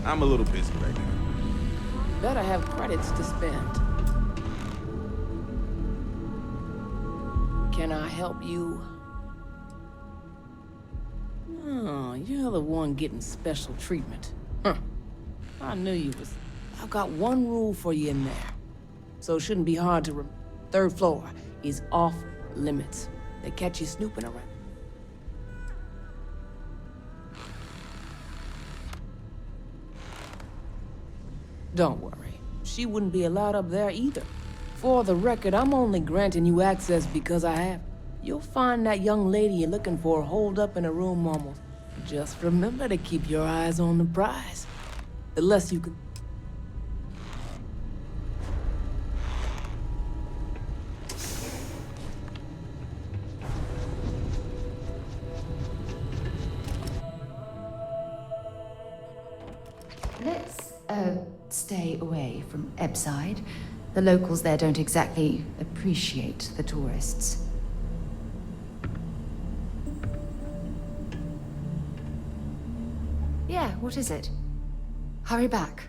I'm a little busy right now. Better have credits to spend. Can I help you? Oh, you're the one getting special treatment. Huh. I knew you was. I've got one rule for you in there. So it shouldn't be hard to remember. Third floor is off limits. They catch you snooping around. Don't worry. She wouldn't be allowed up there either. For the record, I'm only granting you access because I have. You'll find that young lady you're looking for holed up in a room almost. Just remember to keep your eyes on the prize. The less you can... Let's, stay away from Ebbside. The locals there don't exactly appreciate the tourists. Yeah, what is it? Hurry back.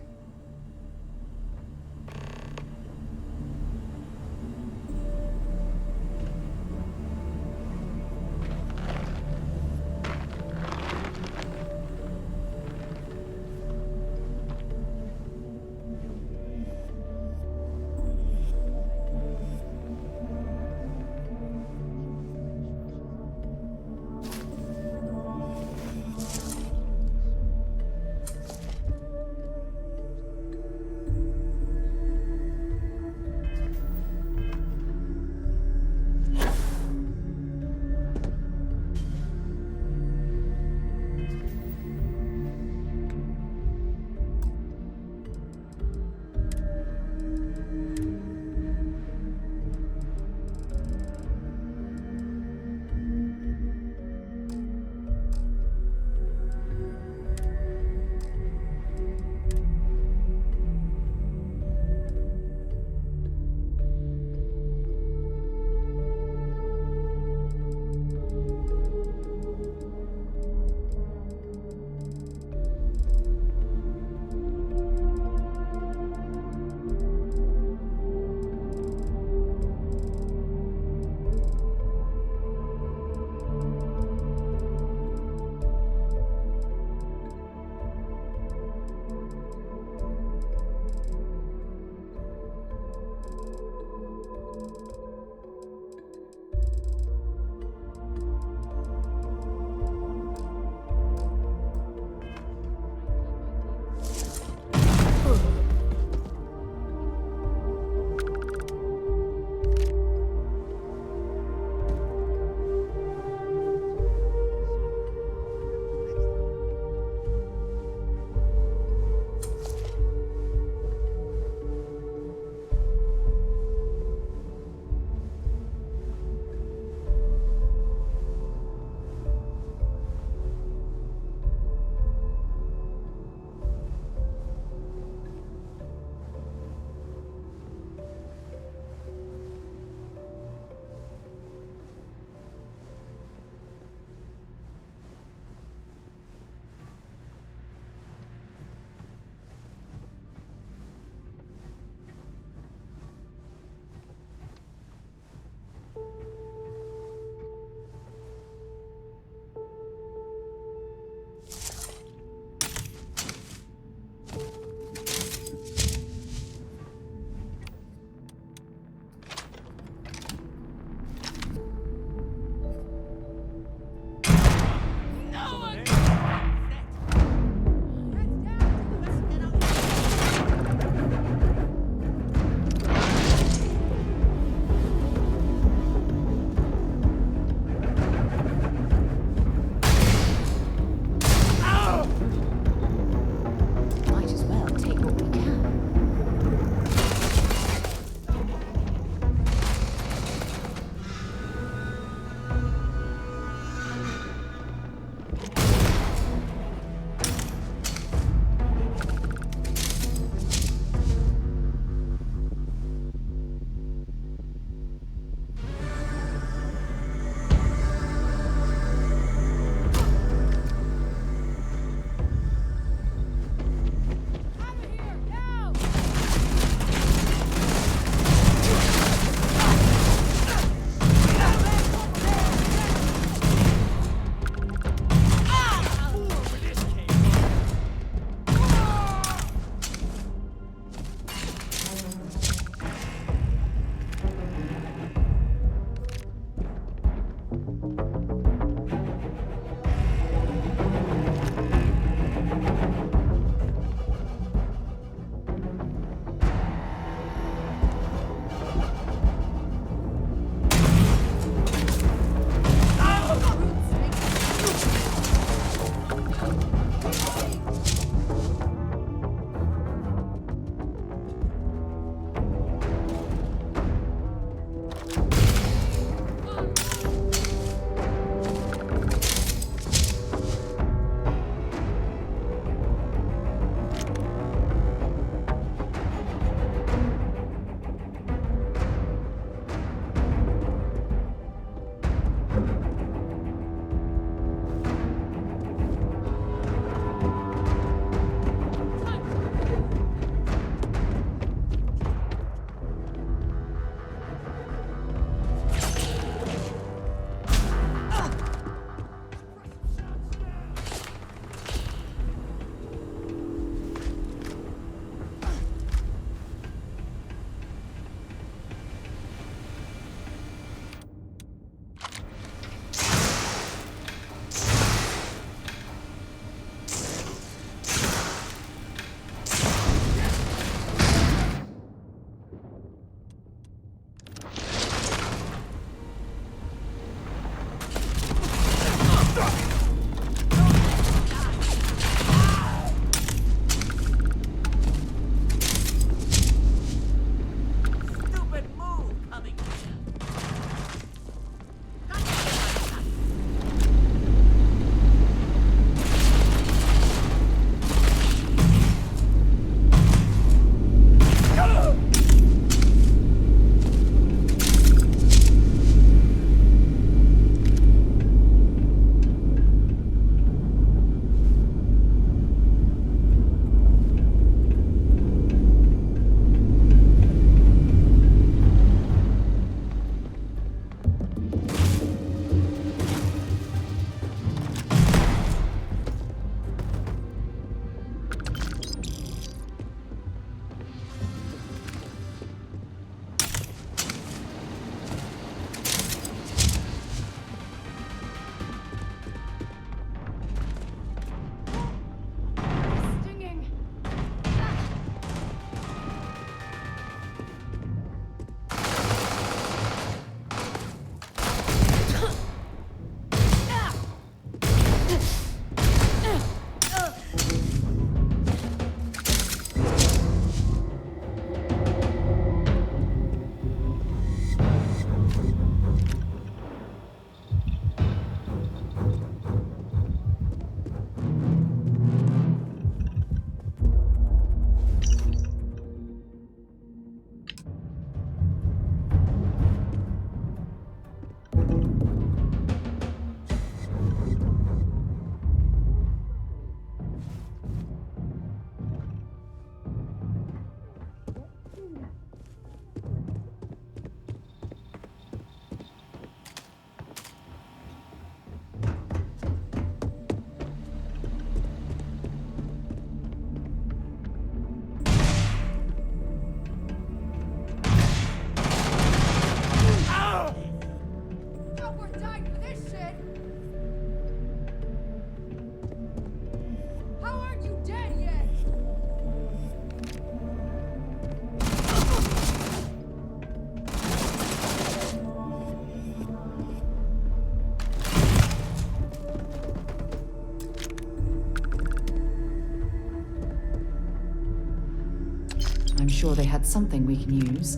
I'm sure they had something we can use.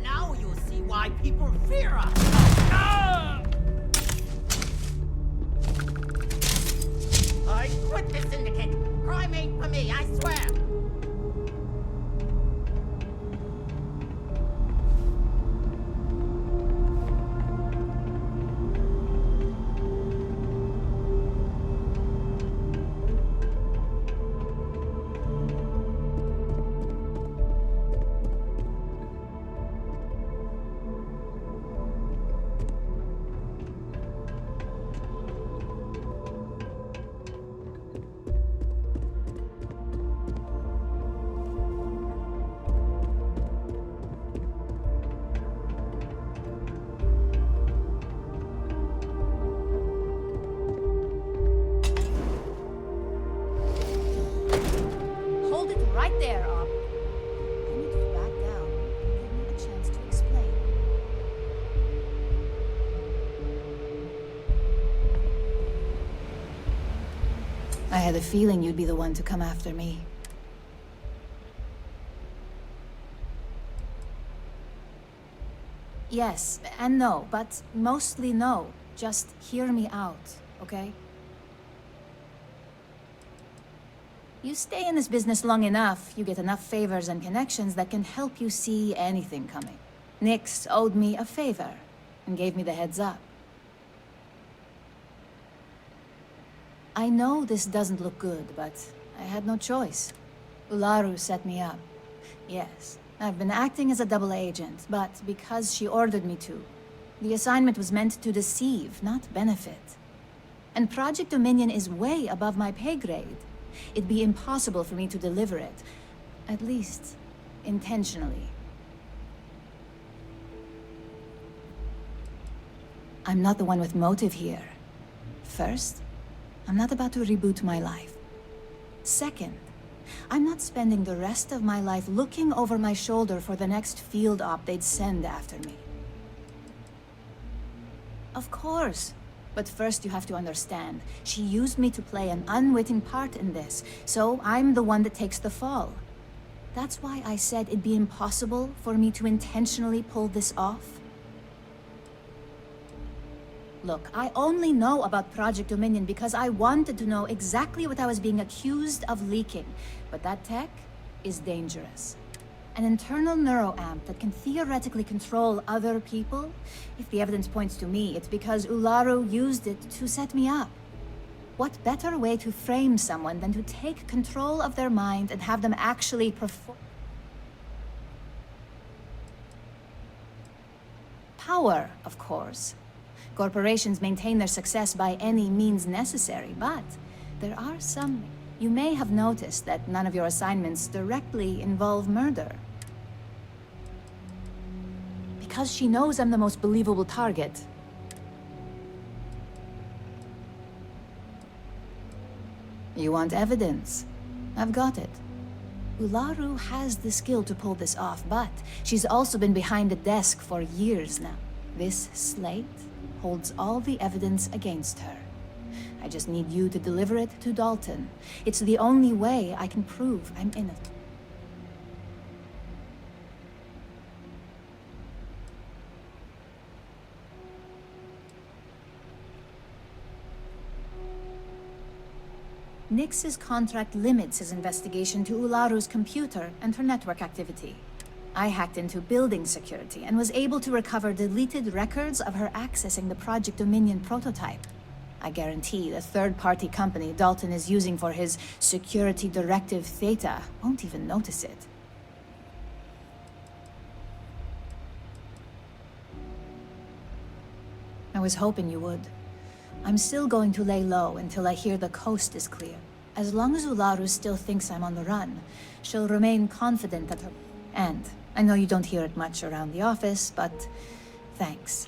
Now you'll see why people fear us! I quit the syndicate! Crime ain't for me, I swear! Right there, Op. I need to back down. Give me a chance to explain. I had a feeling you'd be the one to come after me. Yes and no, but mostly no. Just hear me out, okay? You stay in this business long enough, you get enough favors and connections that can help you see anything coming. Nix owed me a favor and gave me the heads up. I know this doesn't look good, but I had no choice. Ularu set me up. Yes, I've been acting as a double agent, but because she ordered me to. The assignment was meant to deceive, not benefit. And Project Dominion is way above my pay grade. It'd be impossible for me to deliver it. At least, intentionally. I'm not the one with motive here. First, I'm not about to reboot my life. Second, I'm not spending the rest of my life looking over my shoulder for the next field op they'd send after me. Of course. But first you have to understand, she used me to play an unwitting part in this, so I'm the one that takes the fall. That's why I said it'd be impossible for me to intentionally pull this off. Look, I only know about Project Dominion because I wanted to know exactly what I was being accused of leaking. But that tech is dangerous. An internal neuroamp that can theoretically control other people? If the evidence points to me, it's because Ularu used it to set me up. What better way to frame someone than to take control of their mind and have them actually perform? Power, of course. Corporations maintain their success by any means necessary, but there are some... You may have noticed that none of your assignments directly involve murder. Because she knows I'm the most believable target. You want evidence? I've got it. Ularu has the skill to pull this off, but she's also been behind a desk for years now. This slate holds all the evidence against her. I just need you to deliver it to Dalton. It's the only way I can prove I'm innocent. Nix's contract limits his investigation to Ularu's computer and her network activity. I hacked into building security and was able to recover deleted records of her accessing the Project Dominion prototype. I guarantee the third-party company Dalton is using for his security directive Theta won't even notice it. I was hoping you would. I'm still going to lay low until I hear the coast is clear. As long as Ularu still thinks I'm on the run, she'll remain confident that her... And I know you don't hear it much around the office, but thanks.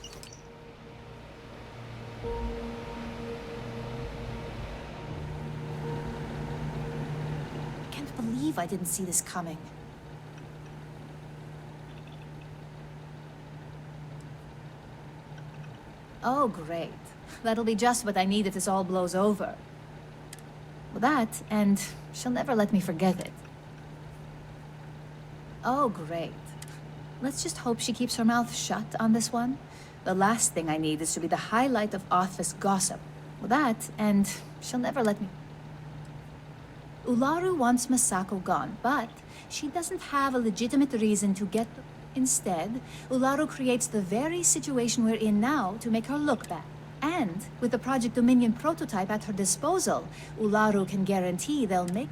Can't believe I didn't see this coming. Oh, great. That'll be just what I need if this all blows over. Well, that, and she'll never let me forget it. Oh, great. Let's just hope she keeps her mouth shut on this one. The last thing I need is to be the highlight of office gossip. Well, that, and she'll never let me... Ularu wants Masako gone, but she doesn't have a legitimate reason to get... Instead, Ularu creates the very situation we're in now to make her look bad. And with the Project Dominion prototype at her disposal, Ularu can guarantee they'll make...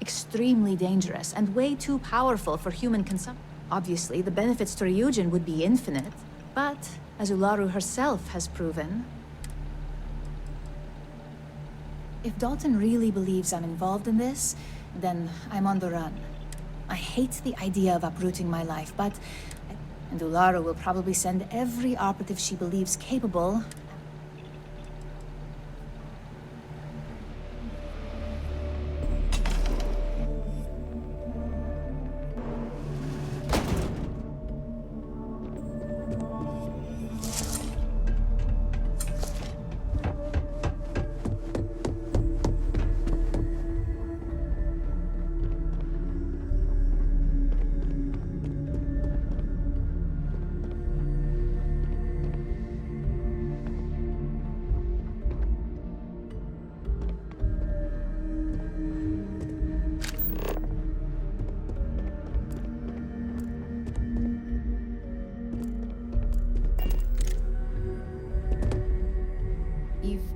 Extremely dangerous and way too powerful for human consumption. Obviously, the benefits to Ryujin would be infinite, but as Ularu herself has proven... If Dalton really believes I'm involved in this, then I'm on the run. I hate the idea of uprooting my life, but... And Ularu will probably send every operative she believes capable...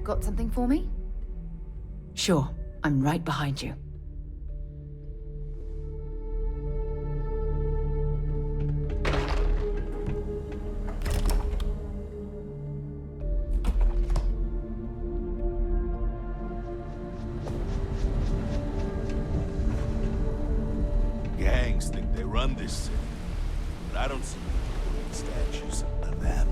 Got something for me? Sure, I'm right behind you. Gangs think they run this city, but I don't see it. make statues of them.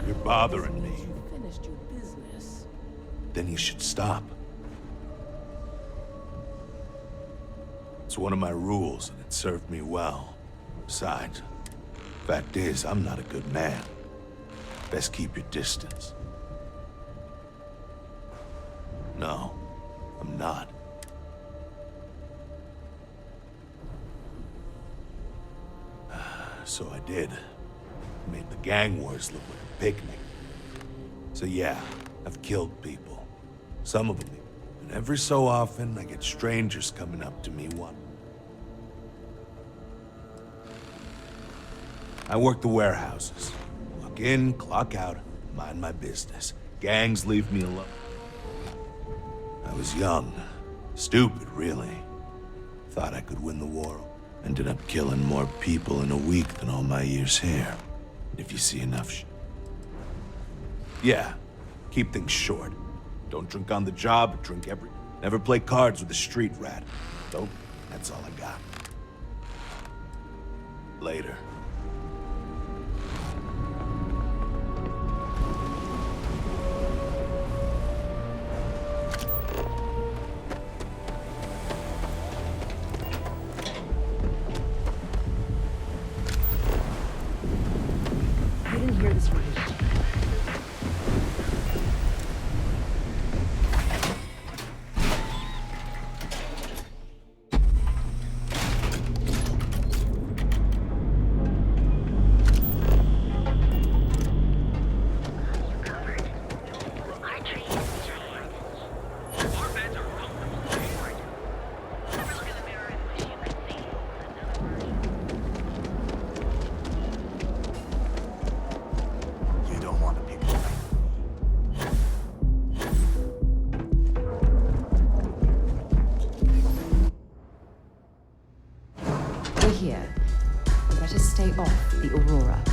You're bothering me. You finished your business. Then you should stop. It's one of my rules, and it served me well. Besides, fact is, I'm not a good man. Best keep your distance. No, I'm not. So I did. Made the gang wars look like a picnic. So yeah, I've killed people. Some of them. And every so often, I get strangers coming up to me one. I work the warehouses. Clock in, clock out, mind my business. Gangs leave me alone. I was young. Stupid, really. Thought I could win the war. Ended up killing more people in a week than all my years here. If you see enough Yeah, keep things short. Don't drink on the job, drink every... Never play cards with a street rat. So, that's all I got. Later. I didn't hear this right. You don't want to be... We're here. You better stay off the Aurora.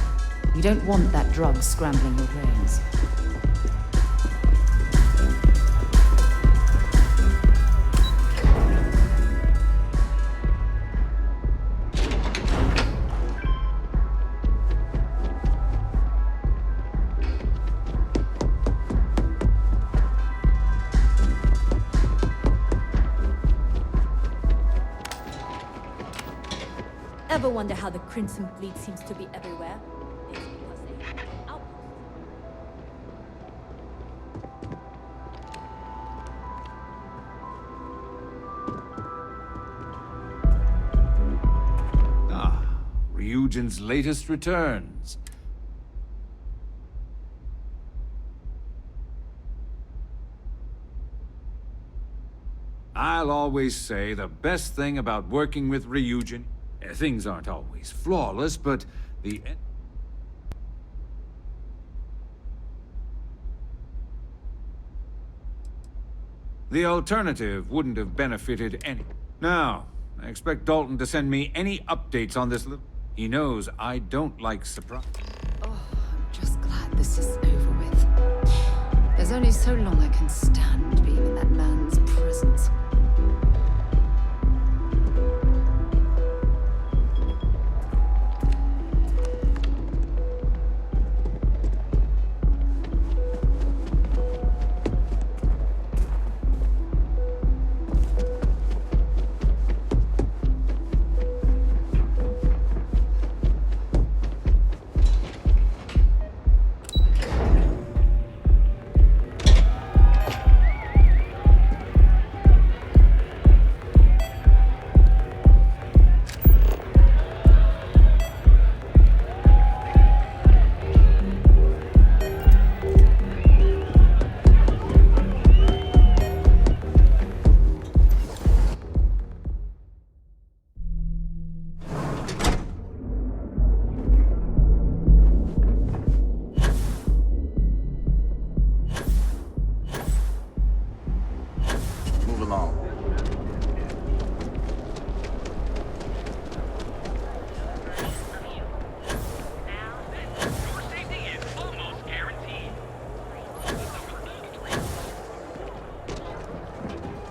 You don't want that drug scrambling your brains. Ever wonder how the Crimson Fleet seems to be everywhere? It's because they have outposts. Ryujin's latest returns. I'll always say the best thing about working with Ryujin, things aren't always flawless, but the alternative wouldn't have benefited any. Now, I expect Dalton to send me any updates on this little... He knows I don't like surprise. Oh, I'm just glad this is over with. There's only so long I can stand being in that man's presence.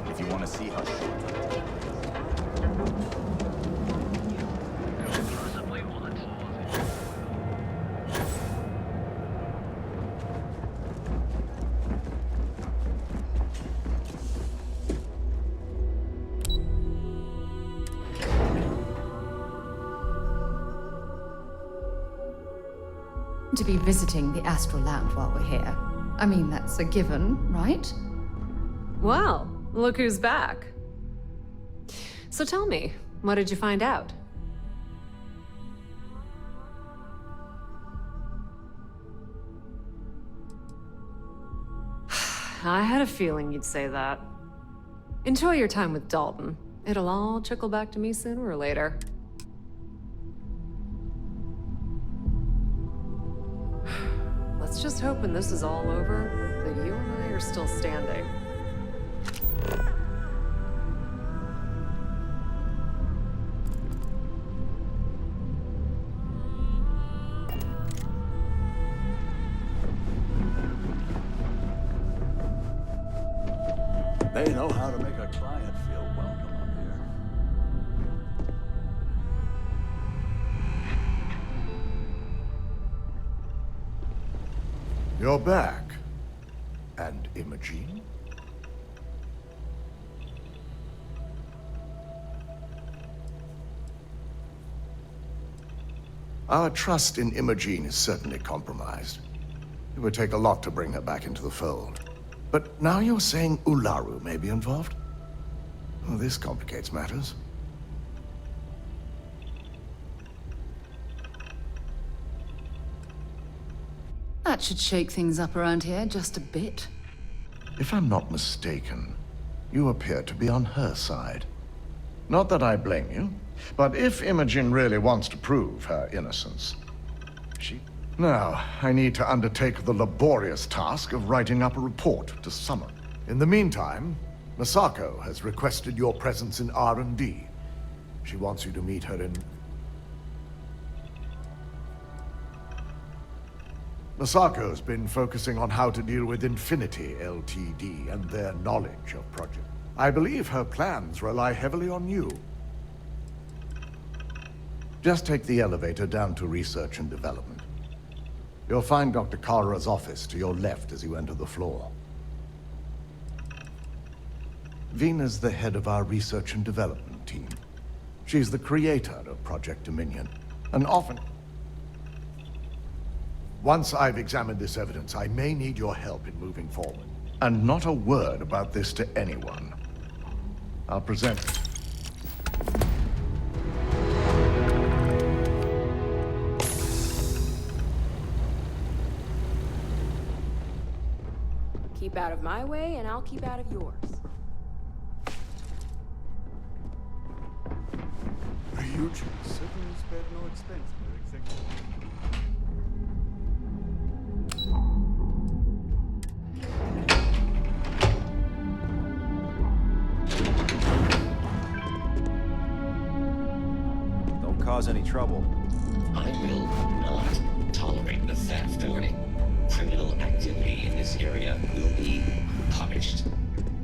If you want to see how To be visiting the astral land while we're here. I mean, that's a given, right? Well, look who's back. So tell me, what did you find out? I had a feeling you'd say that. Enjoy your time with Dalton. It'll all trickle back to me sooner or later. Let's just hope when this is all over, that you and I are still standing. They know how to make a client feel welcome up here. You're back. And Imogene? Our trust in Imogene is certainly compromised. It would take a lot to bring her back into the fold. But now you're saying Ularu may be involved? Well, this complicates matters. That should shake things up around here just a bit. If I'm not mistaken, you appear to be on her side. Not that I blame you, but if Imogen really wants to prove her innocence, Now, I need to undertake the laborious task of writing up a report to summon. In the meantime, Masako has requested your presence in R&D. She wants you to meet her in... Masako's been focusing on how to deal with Infinity Ltd. And their knowledge of Project. I believe her plans rely heavily on you. Just take the elevator down to Research and Development. You'll find Dr. Kara's office to your left as you enter the floor. Vina's the head of our Research and Development team. She's the creator of Project Dominion, and often... Once I've examined this evidence, I may need your help in moving forward. And not a word about this to anyone. I'll present... Keep out of my way, and I'll keep out of yours. A huge certainly spared no expense, their executive. Don't cause any trouble. I will not tolerate the theft. Warning. Criminal activity in this area will be punished.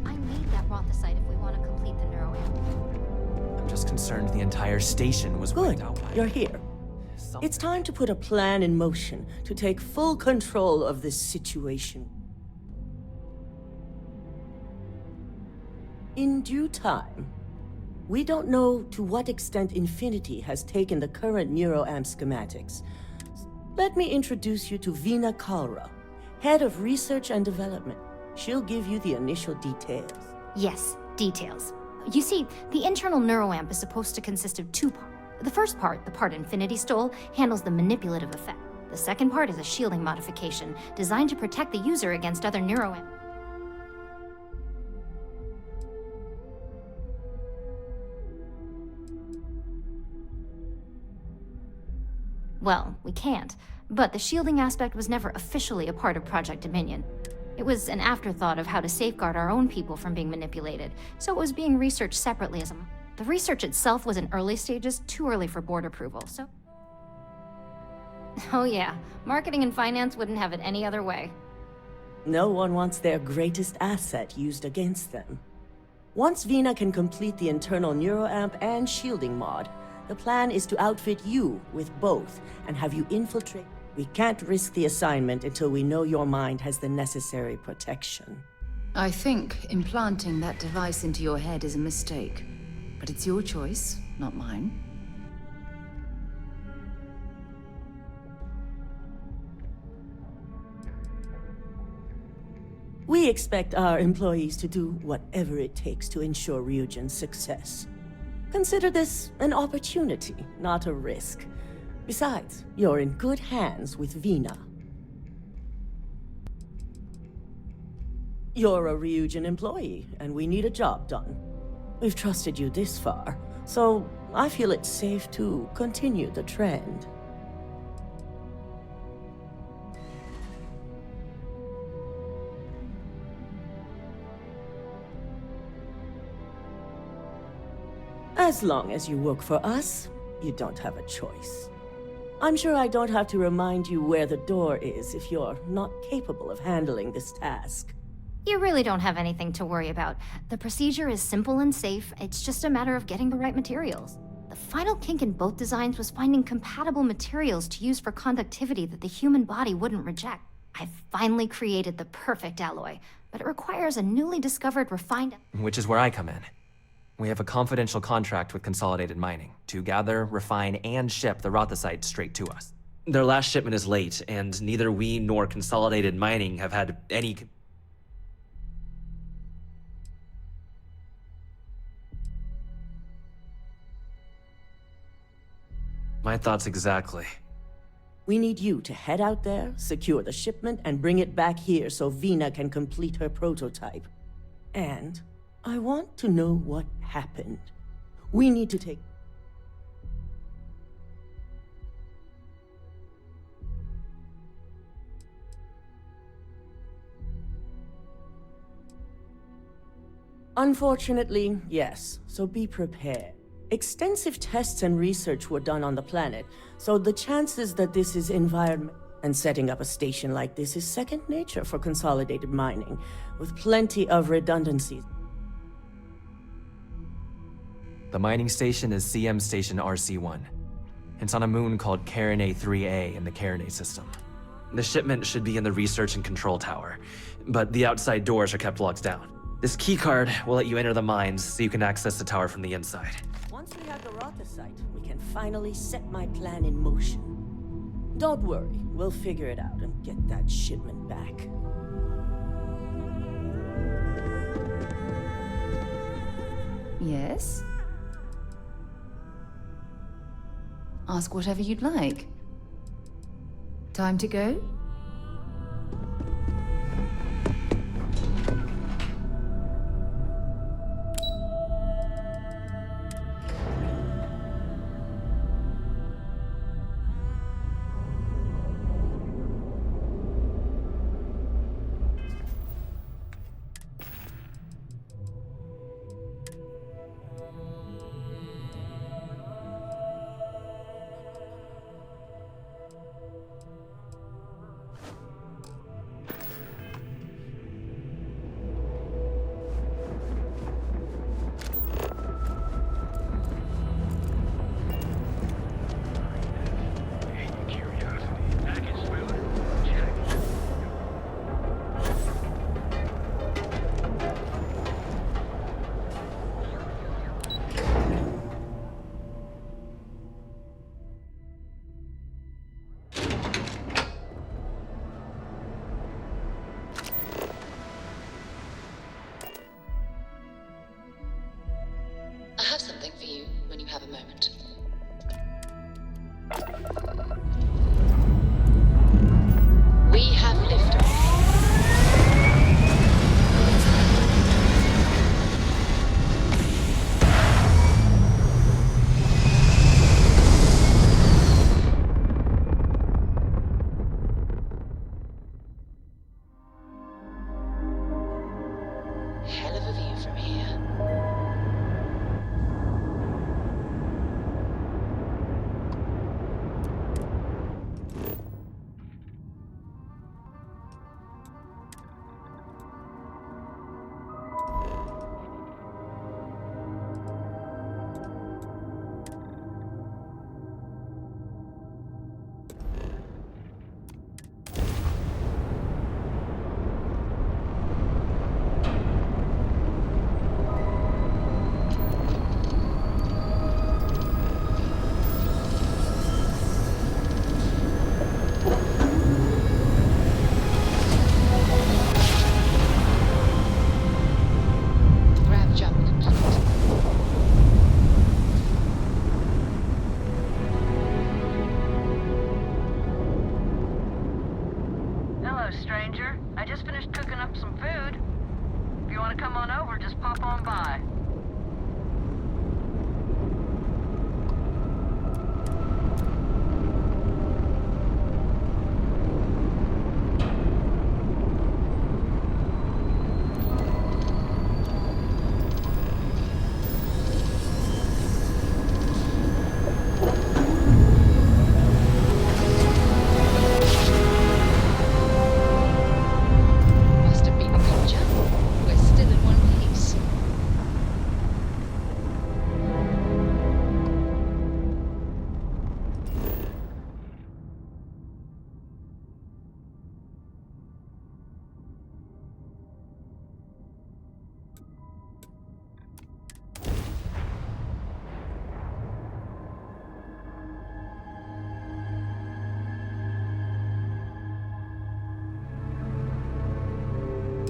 I need that rothicite if we want to complete the neuroamp. I'm just concerned the entire station was wiped Good. out by... You're here. It's time to put a plan in motion to take full control of this situation. In due time. We don't know to what extent Infinity has taken the current neuroamp schematics. Let me introduce you to Vina Kalra, head of Research and Development. She'll give you the initial details. Yes, details. You see, the internal neuroamp is supposed to consist of two parts. The first part, the part Infinity stole, handles the manipulative effect. The second part is a shielding modification designed to protect the user against other neuroamp. Well, we can't, but the shielding aspect was never officially a part of Project Dominion. It was an afterthought of how to safeguard our own people from being manipulated, so it was being researched separately as a... The research itself was in early stages, too early for board approval, so... Oh yeah, marketing and finance wouldn't have it any other way. No one wants their greatest asset used against them. Once Vina can complete the internal neuroamp and shielding mod, the plan is to outfit you with both and have you infiltrate. We can't risk the assignment until we know your mind has the necessary protection. I think implanting that device into your head is a mistake. But it's your choice, not mine. We expect our employees to do whatever it takes to ensure Ryujin's success. Consider this an opportunity, not a risk. Besides, you're in good hands with Vina. You're a Ryujin employee, and we need a job done. We've trusted you this far, so I feel it's safe to continue the trend. As long as you work for us, you don't have a choice. I'm sure I don't have to remind you where the door is if you're not capable of handling this task. You really don't have anything to worry about. The procedure is simple and safe. It's just a matter of getting the right materials. The final kink in both designs was finding compatible materials to use for conductivity that the human body wouldn't reject. I've finally created the perfect alloy, but it requires a newly discovered refined... Which is where I come in. We have a confidential contract with Consolidated Mining to gather, refine, and ship the Rothicite straight to us. Their last shipment is late, and neither we nor Consolidated Mining have had any... My thoughts exactly. We need you to head out there, secure the shipment, and bring it back here so Vina can complete her prototype. And I want to know what happened. We need to take... Unfortunately, yes, so be prepared. Extensive tests and research were done on the planet, so the chances that this is environment... And setting up a station like this is second nature for Consolidated Mining, with plenty of redundancies. The mining station is CM Station RC-1. It's on a moon called Carinae 3A in the Carinae system. The shipment should be in the research and control tower, but the outside doors are kept locked down. This keycard will let you enter the mines so you can access the tower from the inside. Once we have the Rothicite, we can finally set my plan in motion. Don't worry, we'll figure it out and get that shipment back. Yes? Ask whatever you'd like. Time to go? I have something for you when you have a moment. We have liftoff. Hell of a view from here.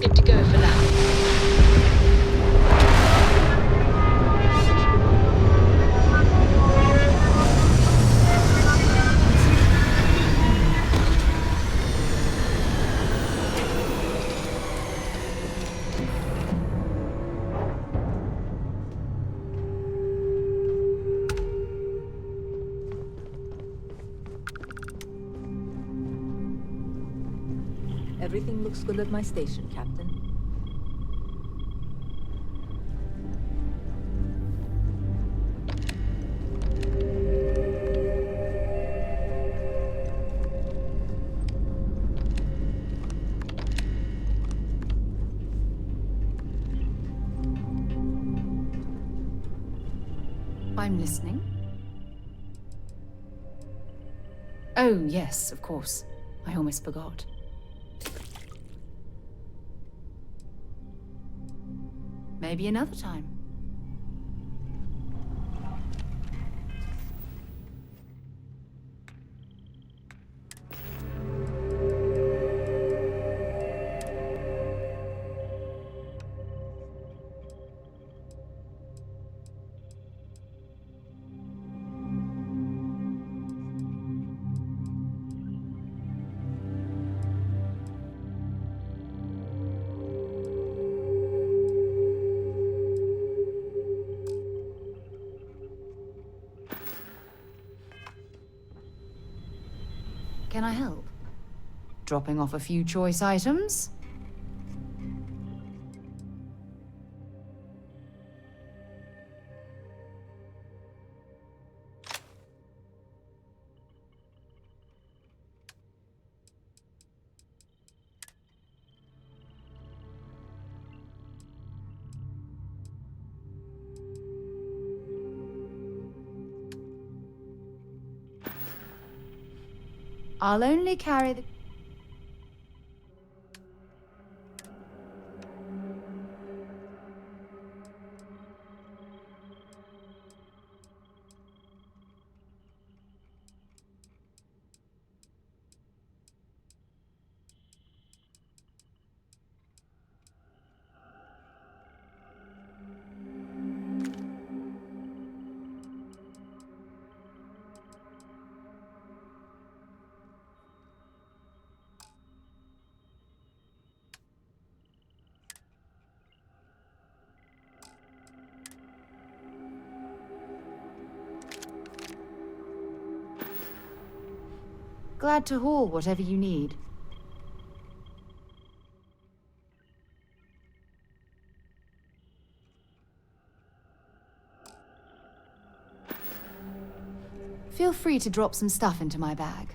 good to go for now. Everything looks good at my station, Captain. I'm listening. Oh, yes, of course. I almost forgot. Maybe another time. Can I help? Dropping off a few choice items? I'll only carry the... Glad to haul whatever you need. Feel free to drop some stuff into my bag.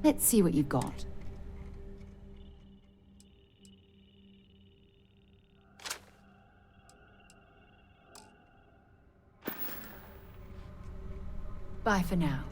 Let's see what you've got. Bye for now.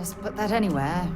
Just put that anywhere.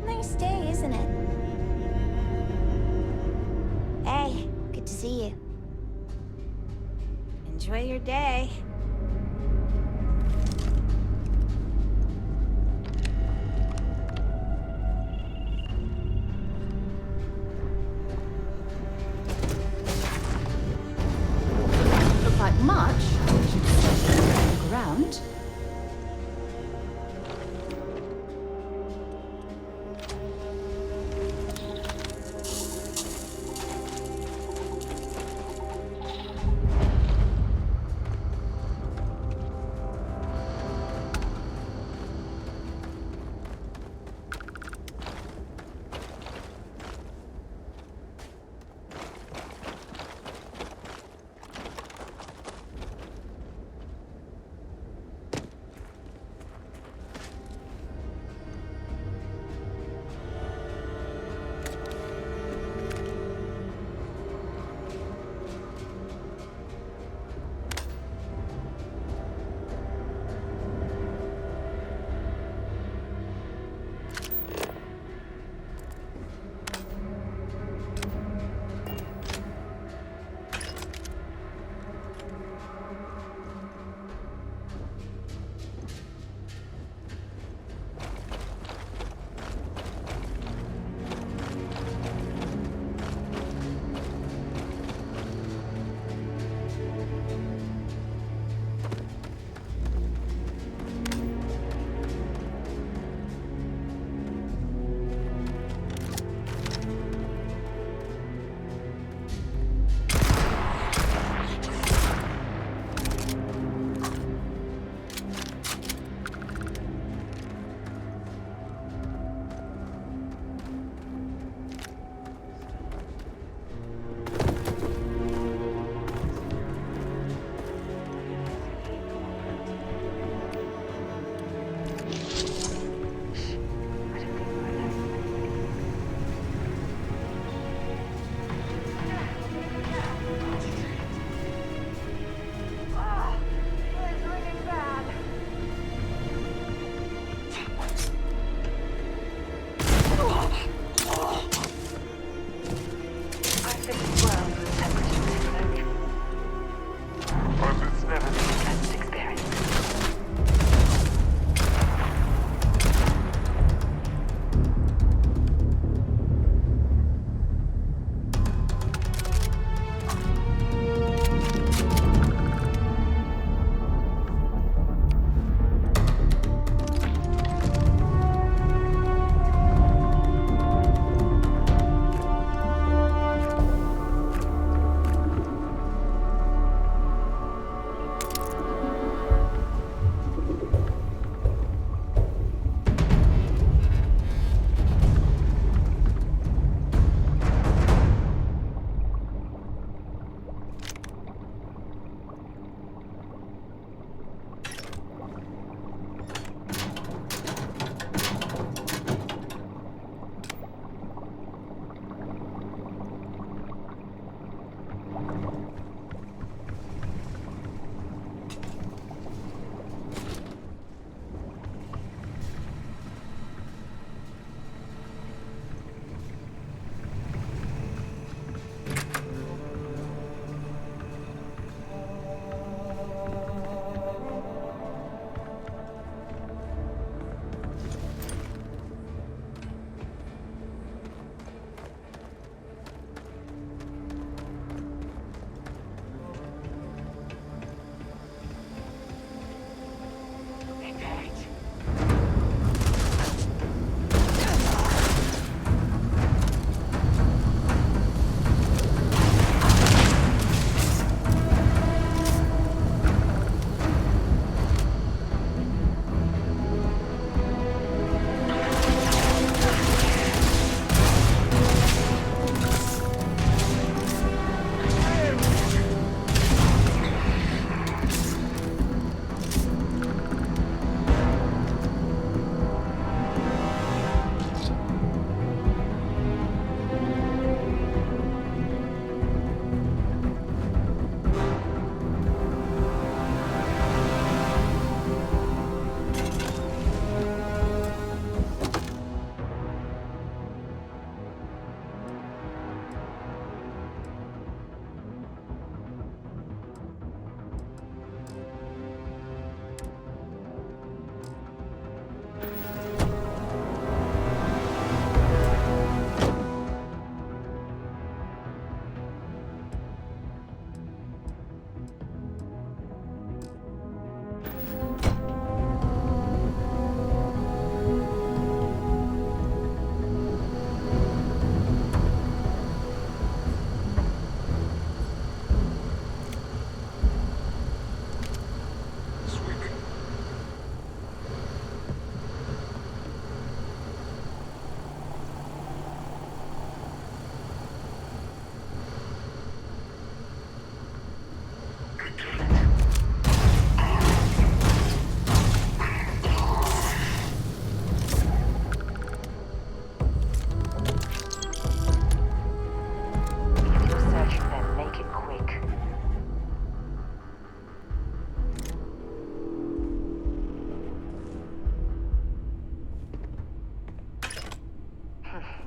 Nice day, isn't it? Hey, good to see you. Enjoy your day. Look like much. Look around.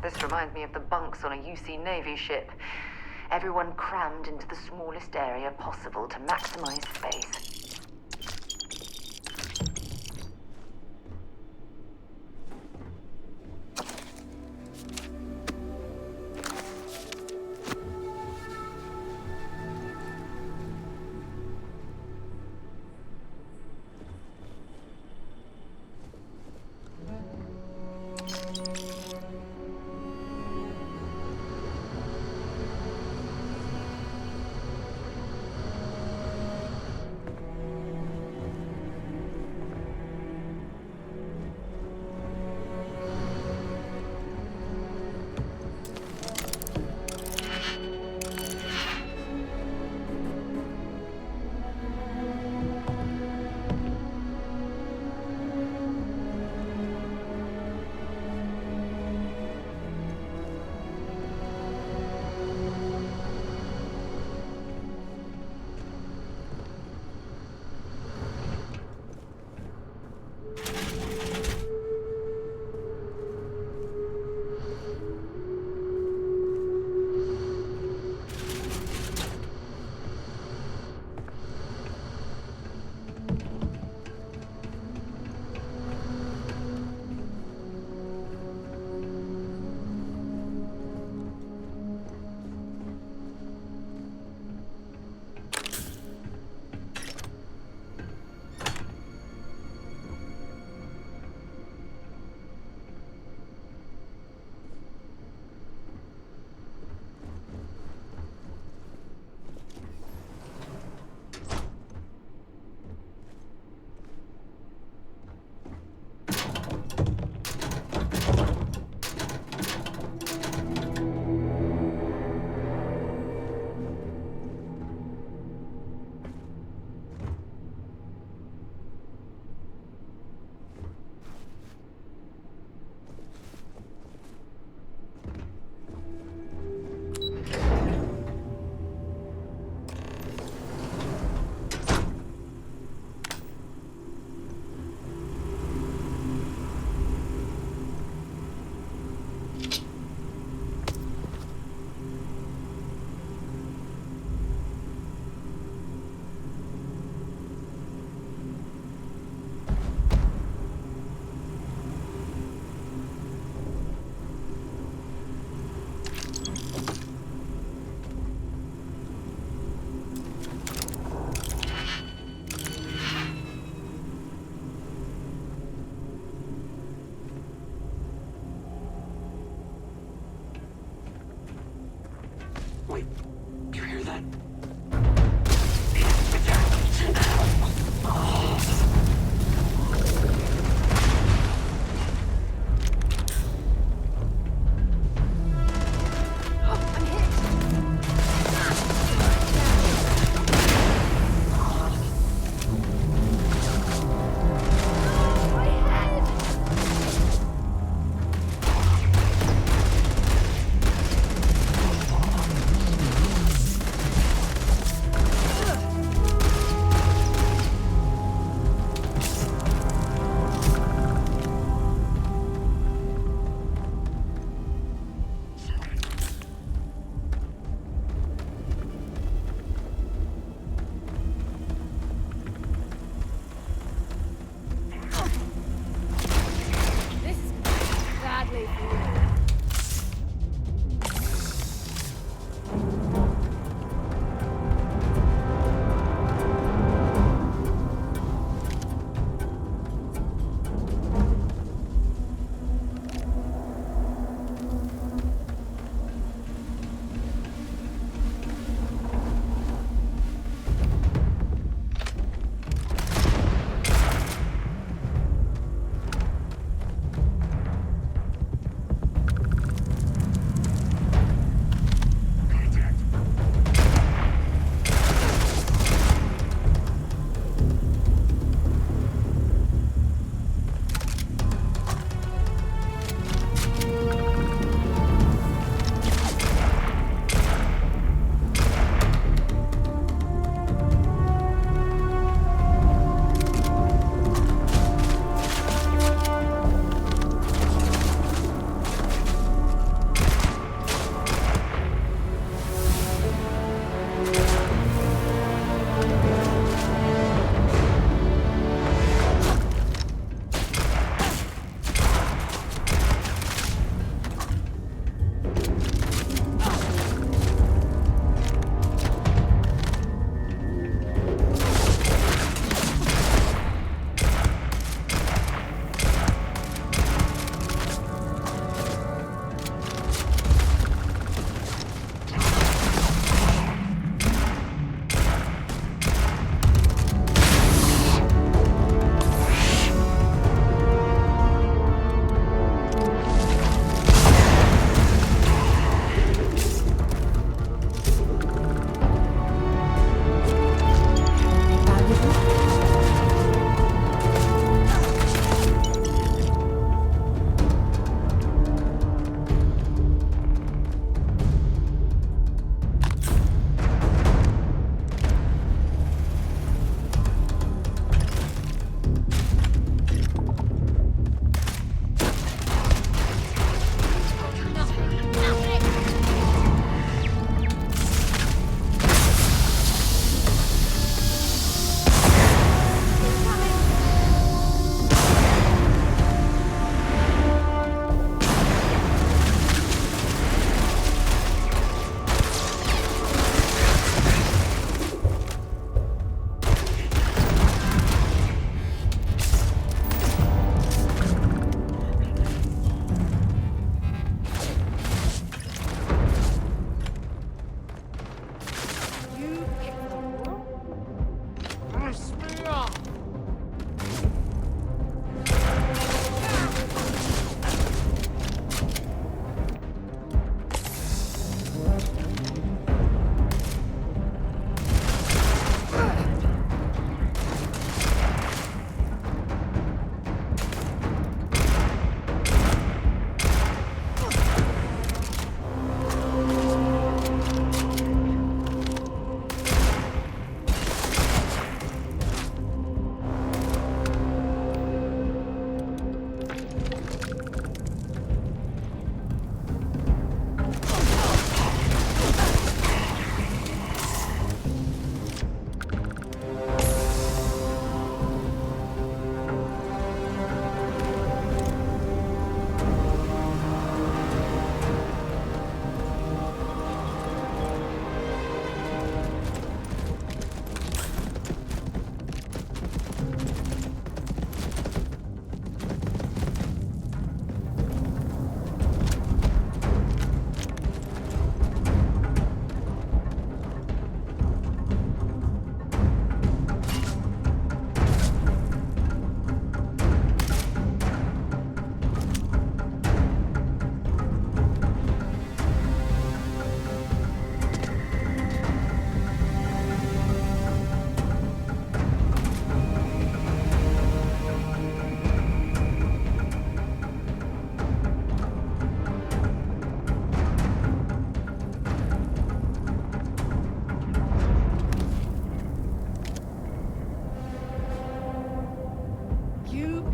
This reminds me of the bunks on a UC Navy ship. Everyone crammed into the smallest area possible to maximize space.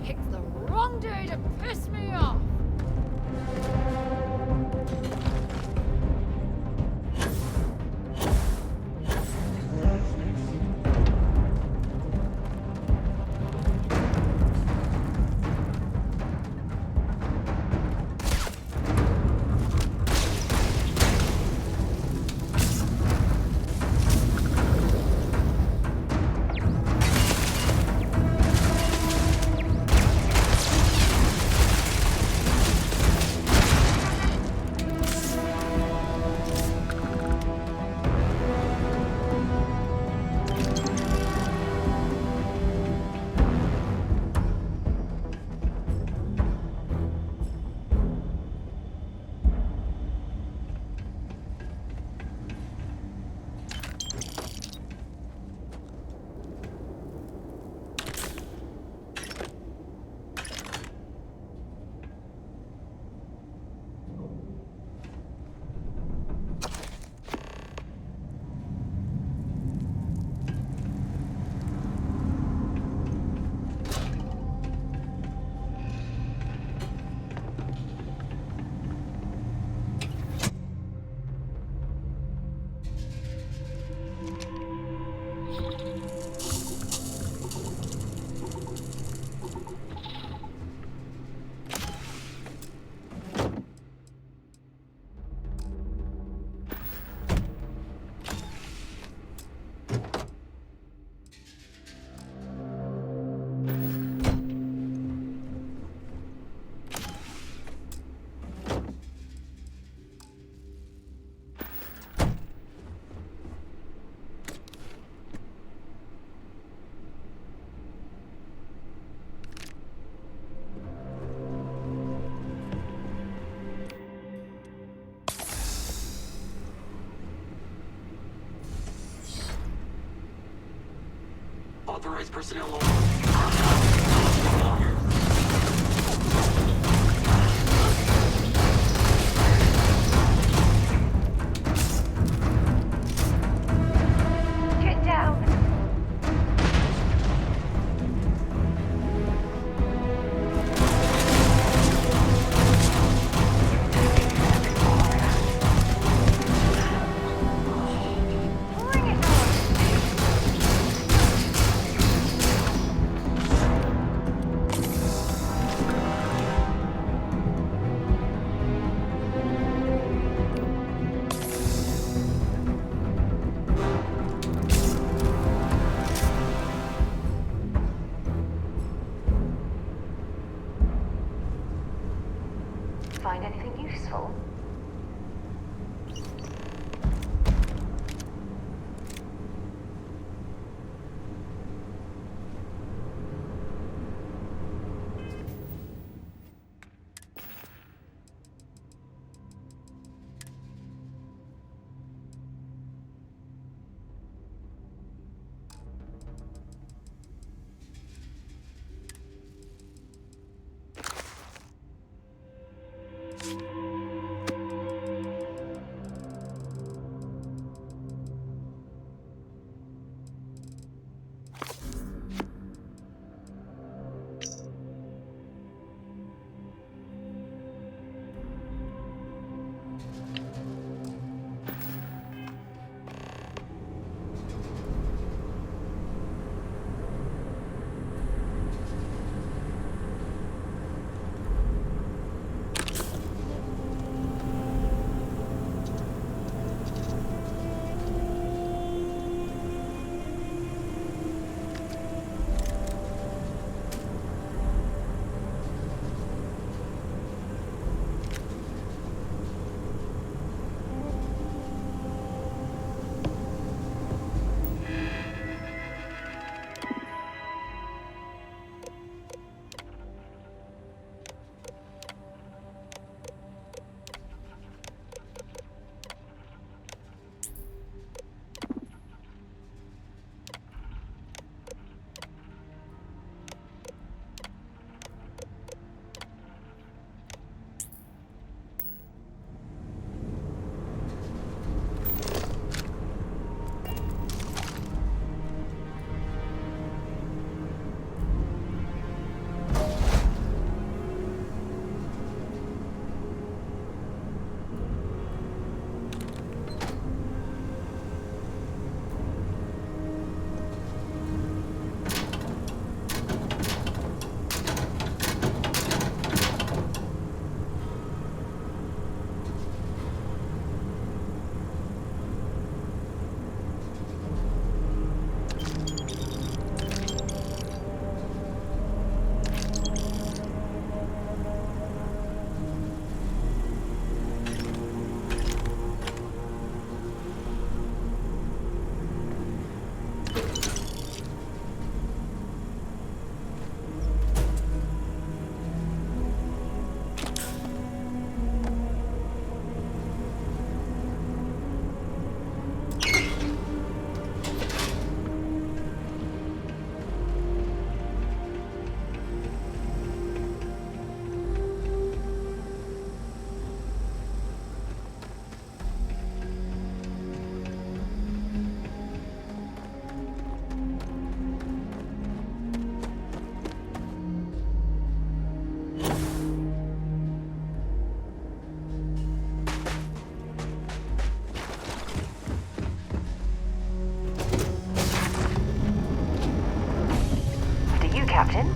Picked the wrong day to piss me off! Authorized personnel Get down! Find anything useful? Captain?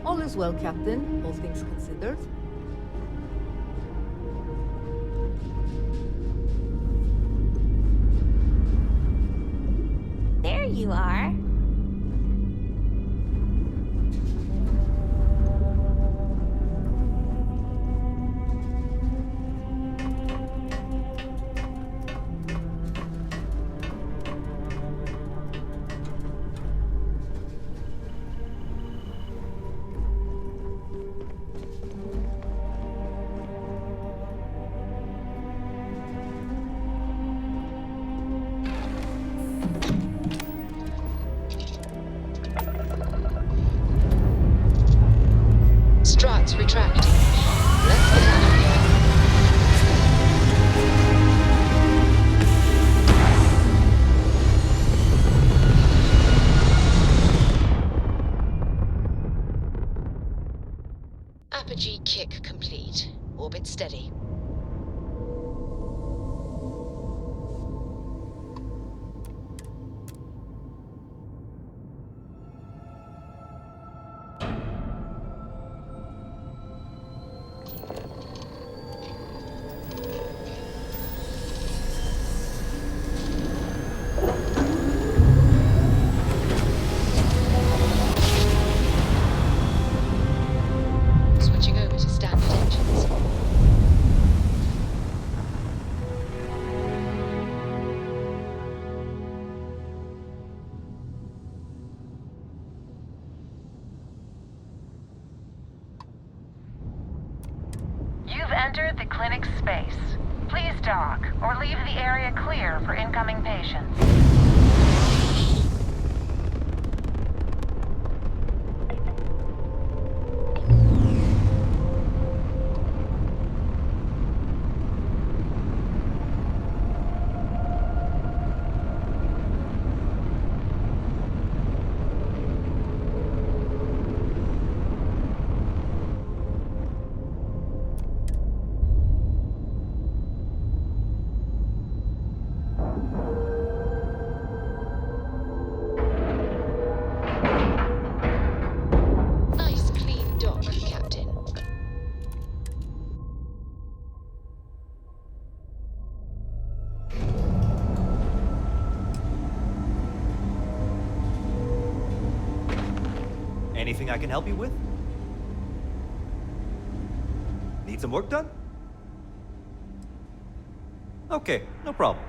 All is well, Captain, all things considered. There you are. Struts retracting. Let's get out of here. Apogee kick complete. Orbit steady. Switching over to standard engines. You've entered the clinic's space. Please dock, or leave the area clear for incoming patients. Nice clean dock, Captain. Anything I can help you with? Need some work done? Okay, no problem.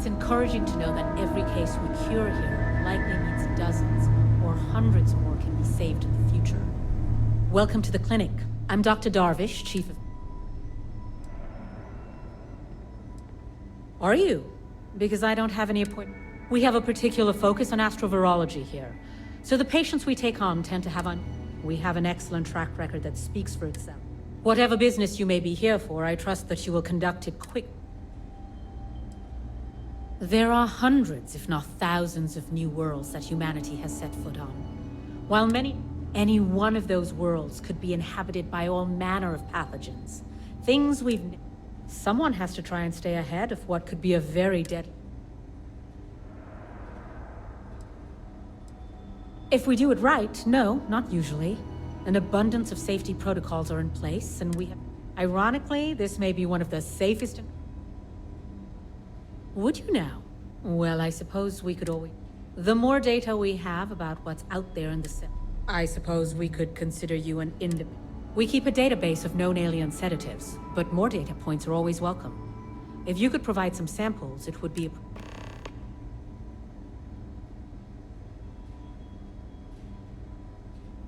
It's encouraging to know that every case we cure here likely means dozens or hundreds more can be saved in the future. Welcome to the clinic. I'm Dr. Darvish, Chief of... Are you? Because I don't have any appointment. We have a particular focus on astrovirology here. So the patients we take on tend to have We have an excellent track record that speaks for itself. Whatever business you may be here for, I trust that you will conduct it quick. There are hundreds, if not thousands, of new worlds that humanity has set foot on. While any one of those worlds could be inhabited by all manner of pathogens. Things we've... Someone has to try and stay ahead of what could be a very deadly... If we do it right, no, not usually. An abundance of safety protocols are in place, and we have... Ironically, this may be one of the safest... Would you now? Well, I suppose we could always... The more data we have about what's out there in the cell, I suppose we could consider you an independent... We keep a database of known alien sedatives, but more data points are always welcome. If you could provide some samples, it would be...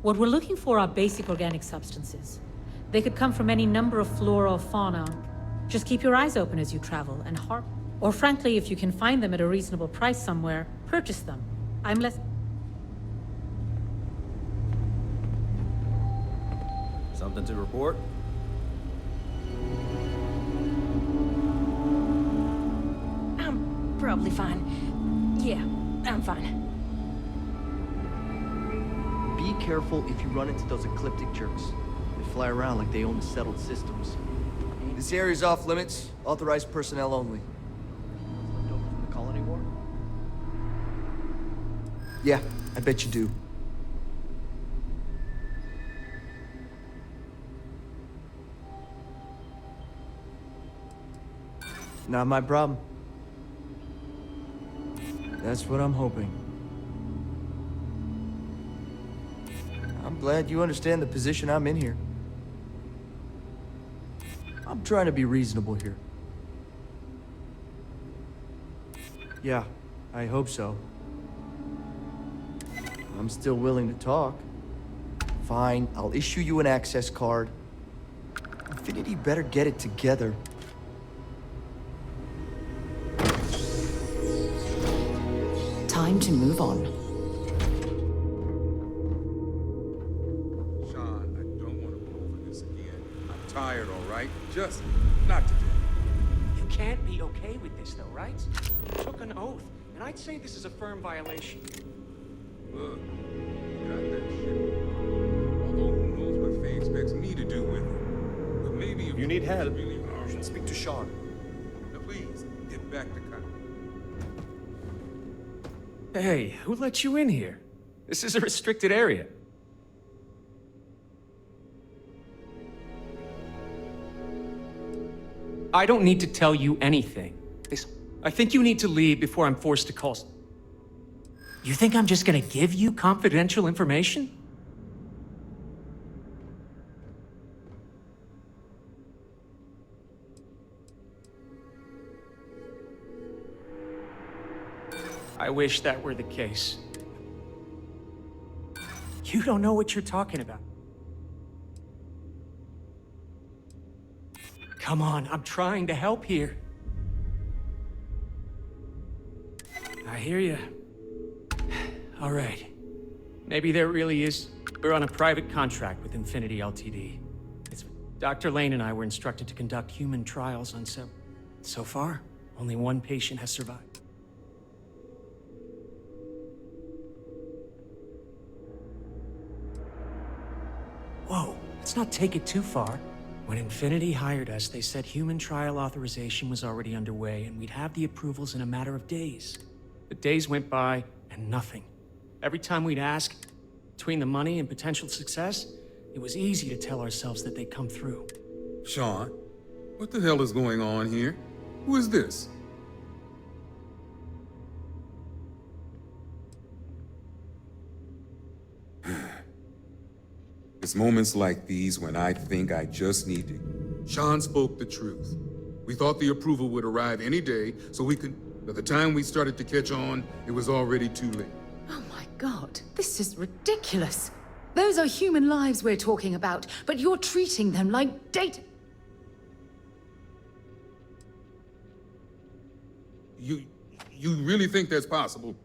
What we're looking for are basic organic substances. They could come from any number of flora or fauna. Just keep your eyes open as you travel, and or frankly, if you can find them at a reasonable price somewhere, purchase them. I'm less... Something to report? I'm probably fine. Yeah, I'm fine. Be careful if you run into those ecliptic jerks. They fly around like they own the settled systems. This area's off limits. Authorized personnel only. Left over from the colony war? Yeah, I bet you do. Not my problem. That's what I'm hoping. I'm glad you understand the position I'm in here. I'm trying to be reasonable here. Yeah, I hope so. I'm still willing to talk. Fine, I'll issue you an access card. Infinity better get it together. Time to move on. Sean, I don't want to go over this again. I'm tired, all right? Just not today. You can't be okay with this, though, right? You took an oath, and I'd say this is a firm violation. Look, you got that shit. Although who knows what Faye expects me to do with it. But maybe if you need help, really you should speak to Sean. Now please, get back to Kyle. Hey, who let you in here? This is a restricted area. I don't need to tell you anything. I think you need to leave before I'm forced to call. You think I'm just gonna give you confidential information? I wish that were the case. You don't know what you're talking about. Come on, I'm trying to help here. I hear you. All right. Maybe there really is. We're on a private contract with Infinity Ltd. Dr. Lane and I were instructed to conduct human trials on several. So far, only one patient has survived. Whoa, let's not take it too far. When Infinity hired us, they said human trial authorization was already underway and we'd have the approvals in a matter of days. The days went by and nothing. Every time we'd ask, between the money and potential success, it was easy to tell ourselves that they'd come through. Sean, what the hell is going on here? Who is this? It's moments like these when I think I just need to... Sean spoke the truth. We thought the approval would arrive any day, so we could... By the time we started to catch on, it was already too late. Oh my god, this is ridiculous. Those are human lives we're talking about, but you're treating them like data. You really think that's possible?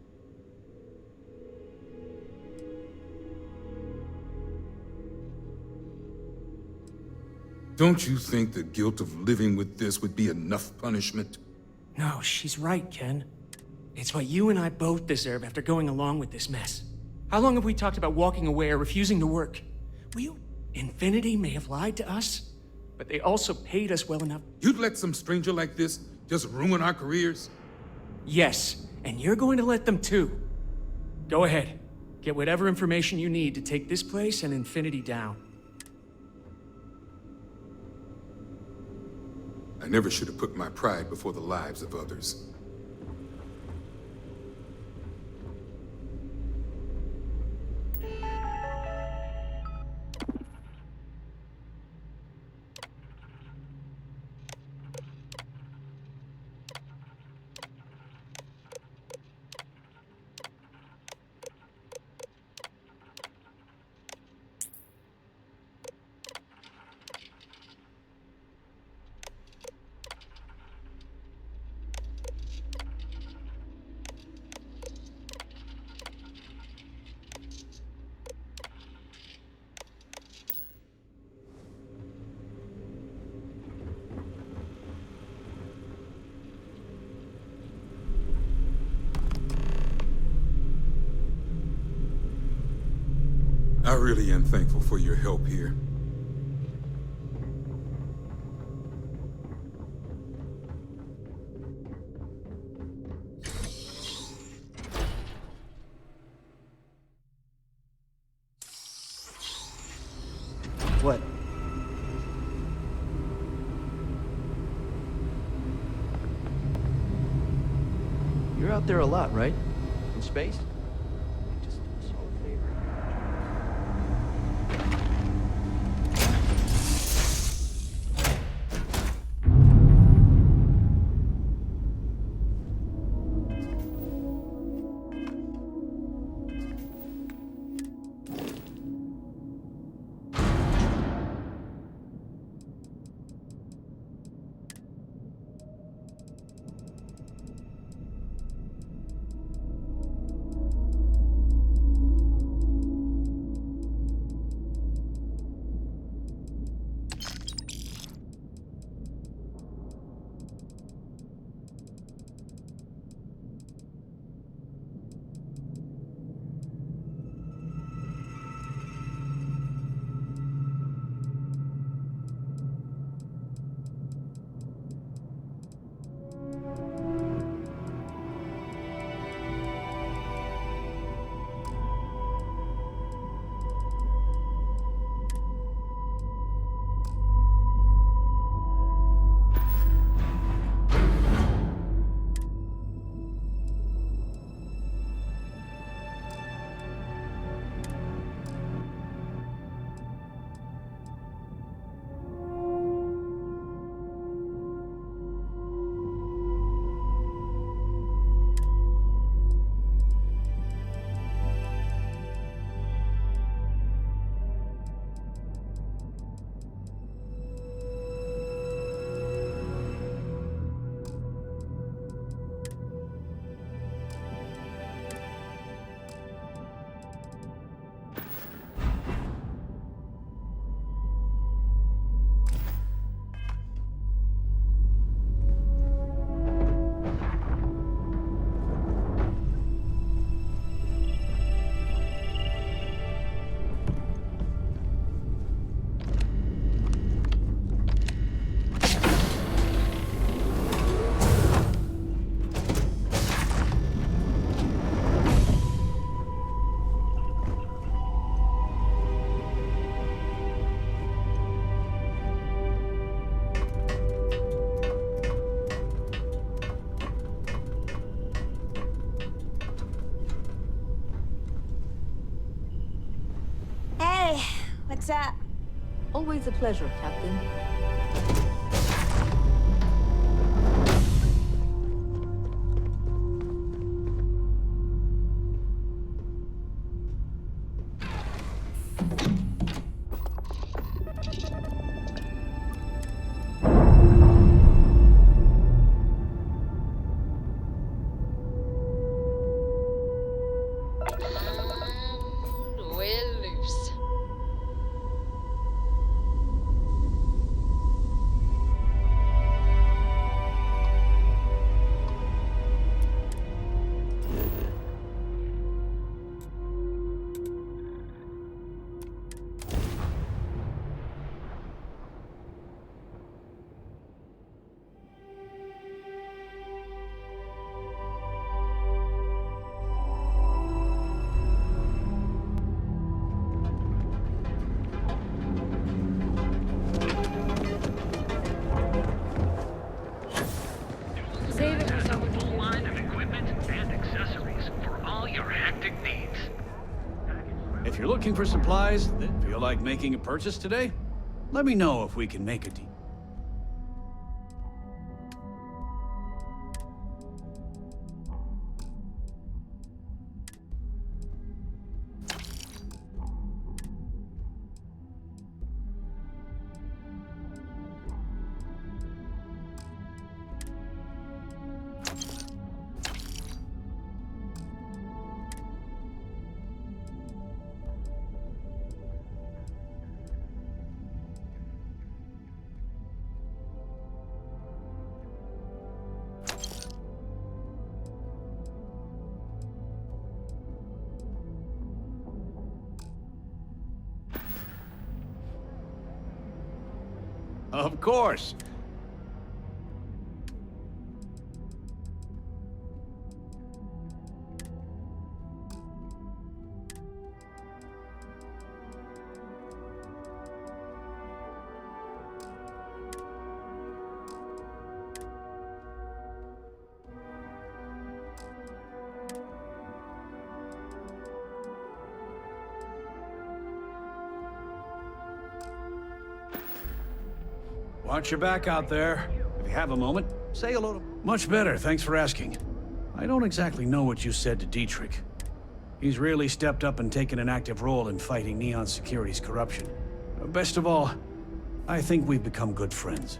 Don't you think the guilt of living with this would be enough punishment? No, she's right, Ken. It's what you and I both deserve after going along with this mess. How long have we talked about walking away or refusing to work? Infinity may have lied to us, but they also paid us well enough. You'd let some stranger like this just ruin our careers? Yes, and you're going to let them too. Go ahead. Get whatever information you need to take this place and Infinity down. I never should have put my pride before the lives of others. I really am thankful for your help here. What? You're out there a lot, right? In space? Just do us all a favor. Hey, what's up? Always a pleasure, Captain. We're loose. Saving yourself a full line of equipment and accessories for all your hectic needs. If you're looking for supplies that feel like making a purchase today, let me know if we can make a deal. Of course. Watch your back out there. If you have a moment, say hello to... Much better, thanks for asking. I don't exactly know what you said to Dietrich. He's really stepped up and taken an active role in fighting Neon Security's corruption. Best of all, I think we've become good friends.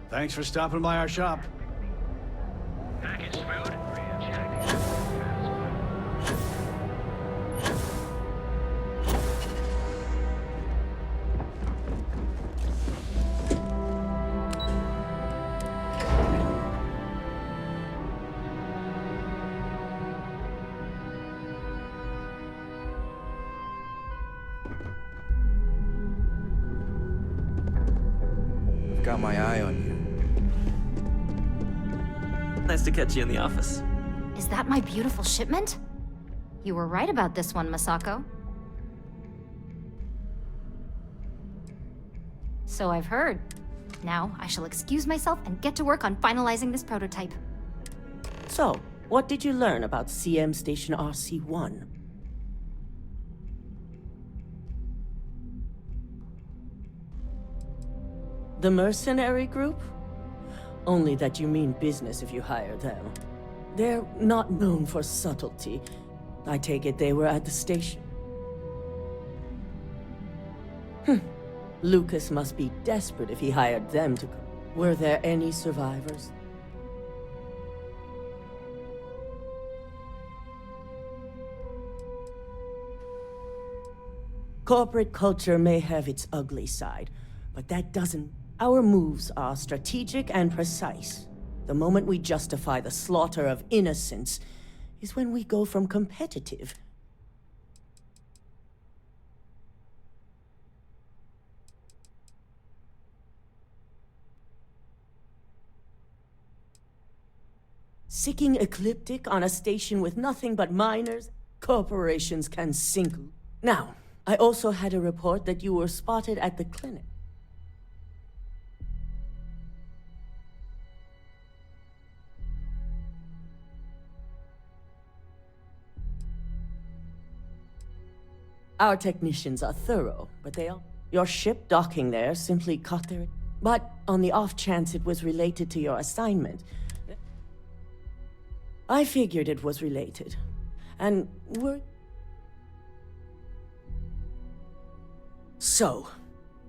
Thanks for stopping by our shop. Packaged food? Got my eye on you. Nice to catch you in the office. Is that my beautiful shipment? You were right about this one, Masako. So I've heard. Now, I shall excuse myself and get to work on finalizing this prototype. So, what did you learn about CM Station RC-1? The mercenary group? Only that you mean business if you hire them. They're not known for subtlety. I take it they were at the station. Lucas must be desperate if he hired them to... Were there any survivors? Corporate culture may have its ugly side, but that doesn't... Our moves are strategic and precise. The moment we justify the slaughter of innocents is when we go from competitive. Sicking ecliptic on a station with nothing but miners? Corporations can sink. Now, I also had a report that you were spotted at the clinic. Our technicians are thorough, but your ship docking there simply caught their... But on the off chance it was related to your assignment, I figured it was related. And we're... So,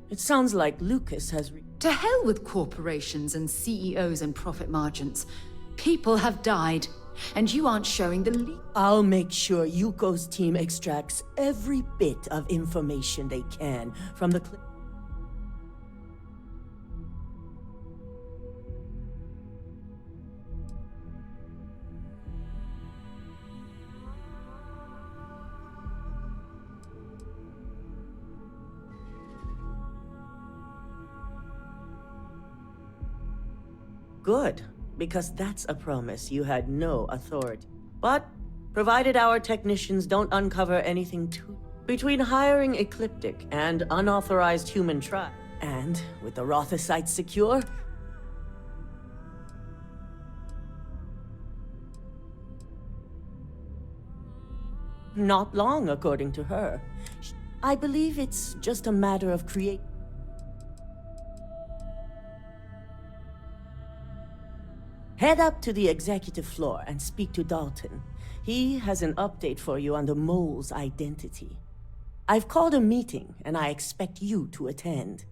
it sounds like Lucas has... To hell with corporations and CEOs and profit margins. People have died, and you aren't showing the lead. I'll make sure Yuko's team extracts every bit of information they can from the... Good, because that's a promise you had no authority. But, provided our technicians don't uncover anything too... Between hiring Ecliptic and unauthorized human trial, and with the Rothocytes secure... Not long, according to her. I believe it's just a matter of Head up to the executive floor and speak to Dalton. He has an update for you on the mole's identity. I've called a meeting, and I expect you to attend.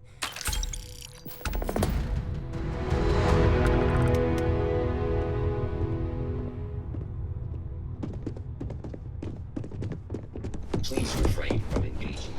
Please refrain from engaging